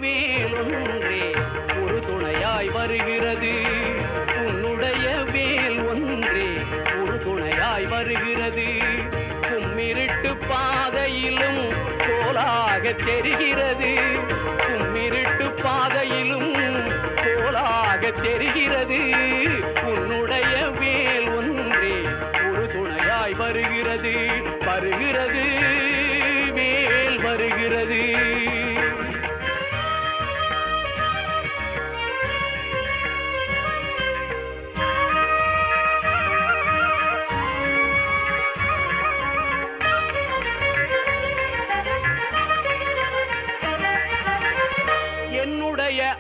வேலொன்றே ஒரு துணையாய் வருகிறது. உன்னுடைய வேல் ஒன்றே ஒரு துணையாய் வருகிறது. கும்மிருட்டு பாதையிலும் கோலாக தெரிகிறது. கும்மிருட்டு பாதையிலும் கோலாக தெரிகிறது. உன்னுடைய வேல் ஒன்றே ஒரு துணையாய் வருகிறது. வருகிறது வேல் வருகிறது. என்னுடைய